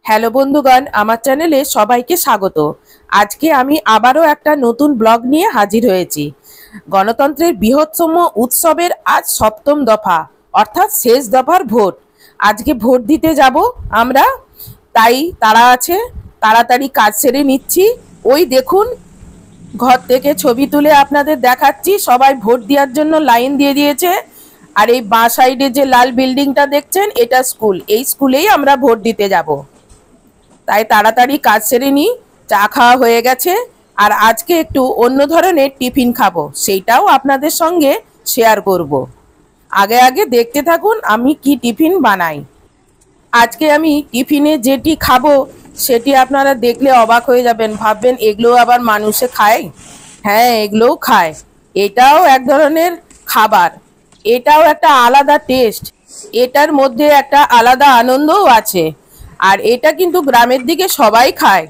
Hello বন্ধুগণ, আমার চ্যানেলে সবাইকে স্বাগত। আজকে আমি আবারও একটা নতুন ব্লগ নিয়ে হাজির হয়েছি। গণতন্ত্রের বৃহত্তম উৎসবের আজ সপ্তম দফা, অর্থাৎ শেষ দফার ভোট। আজকে ভোট দিতে যাব আমরা, তাই তারা আছে, তাড়াতাড়ি কাজ সেরে নিচ্ছি। ওই দেখুন, ঘর থেকে ছবি তুলে আপনাদের দেখাচ্ছি, সবাই ভোট দেওয়ার জন্য লাইন দিয়ে দিয়েছে। আর এই বাঁ সাইডে যে লাল বিল্ডিংটা দেখছেন, এটা স্কুল। এই স্কুলেই আমরা ভোট দিতে যাব, তাই তাড়াতাড়ি কাজ সেরে নিই। চা খাওয়া হয়ে গেছে, আর আজকে একটু অন্য ধরনের টিফিন খাবো, সেইটাও আপনাদের সঙ্গে শেয়ার করব। আগে আগে দেখতে থাকুন আমি কি টিফিন বানাই। আজকে আমি টিফিনে যেটি খাবো সেটি আপনারা দেখলে অবাক হয়ে যাবেন, ভাববেন এগুলো আবার মানুষে খায়। হ্যাঁ, এগুলোও খায়। এটাও এক ধরনের খাবার, এটাও একটা আলাদা টেস্ট, এটার মধ্যে একটা আলাদা আনন্দও আছে। আর এটা কিন্তু গ্রামের দিকে সবাই খায়।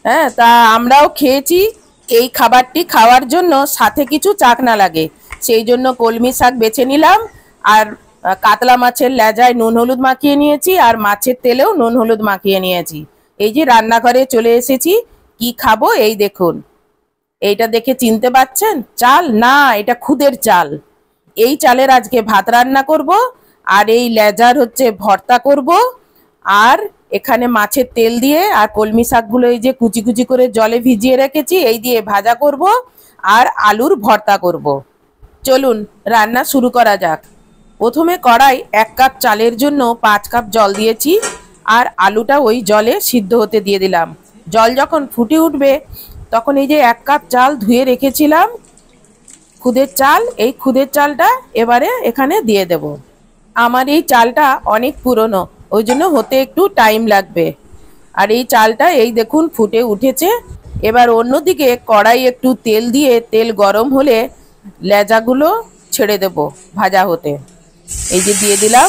হ্যাঁ, তা আমরাও খেয়েছি। এই খাবারটি খাওয়ার জন্য সাথে কিছু চাকনা লাগে, সেই জন্য কলমি শাক বেছে নিলাম। আর কাতলা মাছের লেজায় নুন হলুদ মাখিয়ে নিয়েছি, আর মাছের তেলেও নুন হলুদ মাখিয়ে নিয়েছি। এই যে রান্নাঘরে চলে এসেছি, কি খাবো এই দেখুন। এইটা দেখে চিনতে পারছেন? চাল না, এটা খুদের চাল। এই চালের আজকে ভাত রান্না করব, আর এই লেজার হচ্ছে ভর্তা করব। আর এখানে মাছের তেল দিয়ে আর কলমি শাকগুলো এই যে কুচি কুচি করে জলে ভিজিয়ে রেখেছি, এই দিয়ে ভাজা করব। আর আলুর ভর্তা করব। চলুন রান্না শুরু করা যাক। প্রথমে কড়াই 1 কাপ চালের জন্য 5 কাপ জল দিয়েছি, আর আলুটা ওই জলে সিদ্ধ হতে দিয়ে দিলাম। জল যখন ফুটে উঠবে তখন এই যে 1 কাপ চাল ধুয়ে রেখেছিলাম, খুদের চাল, এই খুদের চালটা এবারে এখানে দিয়ে দেব। আমার এই চালটা অনেক পুরনো, ওই জন্য হতে একটু টাইম লাগবে। আর এই চালটা এই দেখুন ফুটে উঠেছে। এবার অন্যদিকে কড়াই একটু তেল দিয়ে, তেল গরম হলে লেজাগুলো ছেড়ে দেব ভাজা হতে। এই যে দিয়ে দিলাম,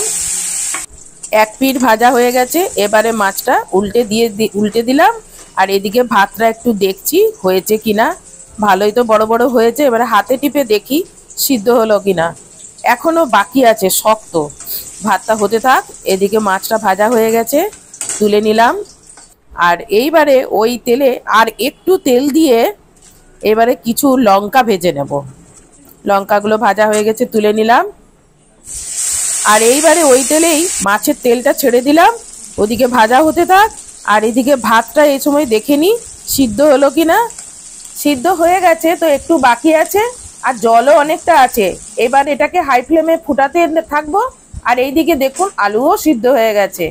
এক পিঠ ভাজা হয়ে গেছে। এবারে মাছটা উল্টে দিলাম। আর এদিকে ভাতটা একটু দেখছি হয়েছে কিনা। ভালোই তো বড় বড় হয়েছে, এবারে হাতে টিপে দেখি সিদ্ধ হলো কিনা। এখনো বাকি আছে, শক্ত। ভাতটা হতে থাক, এদিকে মাছটা ভাজা হয়ে গেছে, তুলে নিলাম। আর এইবারে ওই তেলে আর একটু তেল দিয়ে এবারে কিছু লঙ্কা ভেজে নেব। লঙ্কাগুলো ভাজা হয়ে গেছে, তুলে নিলাম। আর এইবারে ওই তেলেই মাছের তেলটা ছেড়ে দিলাম, ওদিকে ভাজা হতে থাক। আর এদিকে ভাতটা এই সময় দেখে নিই সিদ্ধ হলো কিনা। সিদ্ধ হয়ে গেছে, তো একটু বাকি আছে, আর জলও অনেকটা আছে। এবার এটাকে হাই ফ্লেমে ফুটাতে থাকবো। আর এইদিকে দেখুন আলুও সিদ্ধ হয়ে গেছে।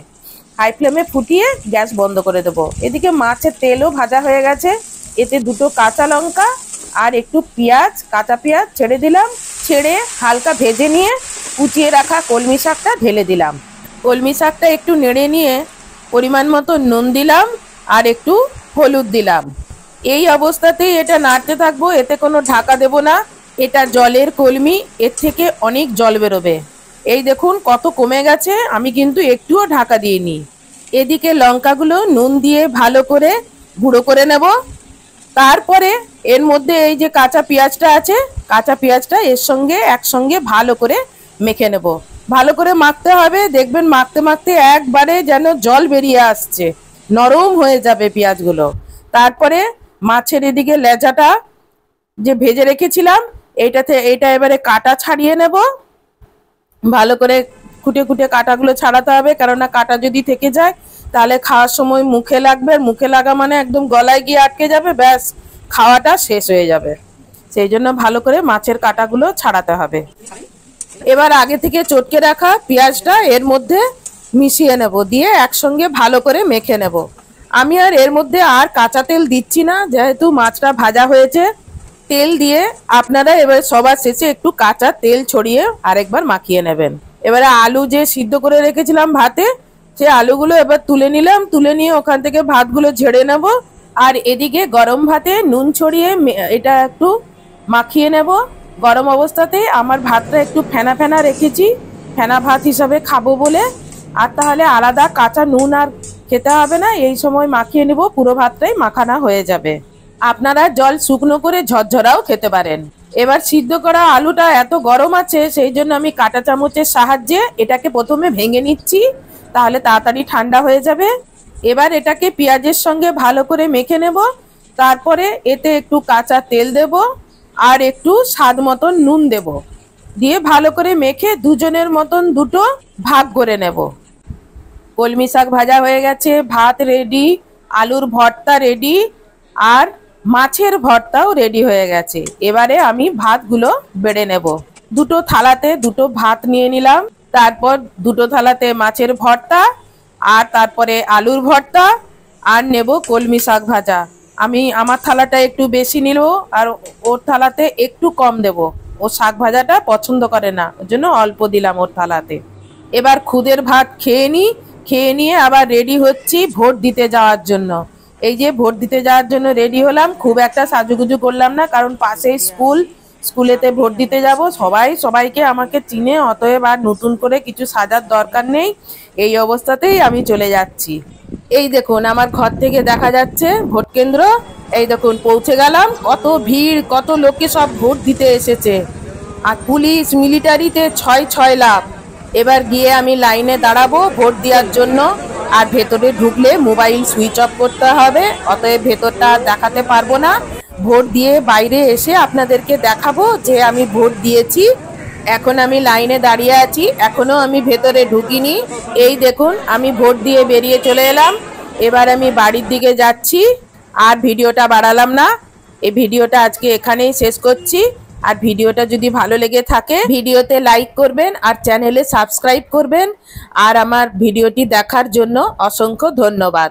হাই ফ্লেমে ফুটিয়ে গ্যাস বন্ধ করে দেবো। এদিকে মাছের তেলও ভাজা হয়ে গেছে, এতে 2টো কাঁচা লঙ্কা আর একটু পেঁয়াজ, কাঁচা পেঁয়াজ ছেড়ে দিলাম। ছেড়ে হালকা ভেজে নিয়ে কুচিয়ে রাখা কলমি শাকটা ঢেলে দিলাম। কলমি শাকটা একটু নেড়ে নিয়ে পরিমাণ মতো নুন দিলাম, আর একটু হলুদ দিলাম। এই অবস্থাতেই এটা নাড়তে থাকবো, এতে কোনো ঢাকা দেব না। এটা জলের কলমি, এর থেকে অনেক জল বেরোবে। এই দেখুন কত কমে গেছে, আমি কিন্তু একটুও ঢাকা দিইনি। এদিকে লঙ্কাগুলো নুন দিয়ে ভালো করে গুঁড়ো করে নেব। তারপরে এর মধ্যে এই যে কাঁচা পেঁয়াজটা আছে, কাঁচা পেঁয়াজটা এর সঙ্গে একসঙ্গে ভালো করে মেখে নেব। ভালো করে মাখতে হবে, দেখবেন মাখতে মাখতে একবারে যেন জল বেরিয়ে আসছে, নরম হয়ে যাবে পেঁয়াজগুলো। তারপরে মাছের এদিকে লেজাটা যে ভেজে রেখেছিলাম, এটা এবারে কাটা ছাড়িয়ে নেব। ভালো করে খুঁটে খুঁটে কাটাগুলো ছাড়াতে হবে, কেননা কাটা যদি থেকে যায় তাহলে খাওয়ার সময় মুখে লাগবে। মুখে লাগা মানে একদম গলায় গিয়ে আটকে যাবে, ব্যাস খাওয়াটা শেষ হয়ে যাবে। সেই জন্য ভালো করে মাছের কাটাগুলো ছাড়াতে হবে। এবার আগে থেকে চটকে রাখা পেঁয়াজটা এর মধ্যে মিশিয়ে নেব, দিয়ে একসঙ্গে ভালো করে মেখে নেব। আমি আর এর মধ্যে আর কাঁচা তেল দিচ্ছি না, যেহেতু মাছটা ভাজা হয়েছে। তেল দিয়ে আপনারা এবার সবার শেষে একটু কাঁচা তেল ছড়িয়ে আরেকবার মাখিয়ে নেবেন। এবারে আলু যে সিদ্ধ করে রেখেছিলাম ভাতে, সে আলুগুলো এবার তুলে নিলাম। তুলে নিয়ে ওখান থেকে ভাতগুলো ঝেড়ে নেব। আর এদিকে গরম ভাতে নুন ছড়িয়ে এটা একটু মাখিয়ে নেব। গরম অবস্থাতেই আমার ভাতটা একটু ফেনা ফেনা রেখেছি, ফেনা ভাত হিসাবে খাবো বলে। আর তাহলে আলাদা কাঁচা নুন আর খেতে হবে না, এই সময় মাখিয়ে নেব, পুরো ভাতটাই মাখানা হয়ে যাবে। আপনারা জল শুকনো করে ঝরঝরাও খেতে পারেন। এবার সিদ্ধ করা আলুটা এত গরম আছে, সেই জন্য আমি কাঁটা চামচের সাহায্যে এটাকে প্রথমে ভেঙে নিচ্ছি, তাহলে তাড়াতাড়ি ঠান্ডা হয়ে যাবে। এবার এটাকে পেঁয়াজের সঙ্গে ভালো করে মেখে নেব। তারপরে এতে একটু কাঁচা তেল দেব আর একটু স্বাদ মতন নুন দেব, দিয়ে ভালো করে মেখে দুজনের মতন দুটো ভাগ করে নেব। কলমি শাক ভাজা হয়ে গেছে, ভাত রেডি, আলুর ভর্তা রেডি, আর মাছের ভর্তাও রেডি হয়ে গেছে। এবারে আমি ভাতগুলো বেড়ে নেব। দুটো থালাতে দুটো ভাত নিয়ে নিলাম, তারপর দুটো থালাতে মাছের ভর্তা, আর তারপরে আলুর ভর্তা, আর নেব কলমি শাক ভাজা। আমি আমার থালাটা একটু বেশি নিল আর ওর থালাতে একটু কম দেব। ও শাক ভাজাটা পছন্দ করে না, ওর জন্য অল্প দিলাম ওর থালাতে। এবার খুদের ভাত খেয়ে নিই, খেয়ে নিয়ে আবার রেডি হচ্ছি ভোট দিতে যাওয়ার জন্য। এই যে ভোট দিতে যাওয়ার জন্য রেডি হলাম, খুব একটা সাজুগুজু করলাম না, কারণ পাশেই স্কুল, স্কুলেতে ভোট দিতে যাব। সবাই সবাইকে আমাকে চিনে, অতএব আর নতুন করে কিছু সাজার দরকার নেই। এই অবস্থাতেই আমি চলে যাচ্ছি। এই দেখুন আমার ঘর থেকে দেখা যাচ্ছে ভোট কেন্দ্র। এই দেখুন পৌঁছে গেলাম, কত ভিড়, কত লোকে সব ভোট দিতে এসেছে। আর পুলিশ মিলিটারিতে ছয় ছয় লাভ। এবার গিয়ে আমি লাইনে দাঁড়াবো ভোট দেওয়ার জন্য। আর ভেতরে ঢুকলে মোবাইল সুইচ অফ করতে হবে, অতএব ভেতরটা দেখাতে পারবো না। ভোট দিয়ে বাইরে এসে আপনাদেরকে দেখাবো যে আমি ভোট দিয়েছি। এখন আমি লাইনে দাঁড়িয়ে আছি, এখনো আমি ভেতরে ঢুকিনি। এই দেখুন আমি ভোট দিয়ে বেরিয়ে চলে এলাম। এবার আমি বাড়ির দিকে যাচ্ছি। আর ভিডিওটা বাড়ালাম না, এই ভিডিওটা আজকে এখানেই শেষ করছি। আর ভিডিওটা যদি ভালো লেগে থাকে ভিডিওতে লাইক করবেন আর চ্যানেলে সাবস্ক্রাইব করবেন। আর আমার ভিডিওটি দেখার জন্য অসংখ্য ধন্যবাদ।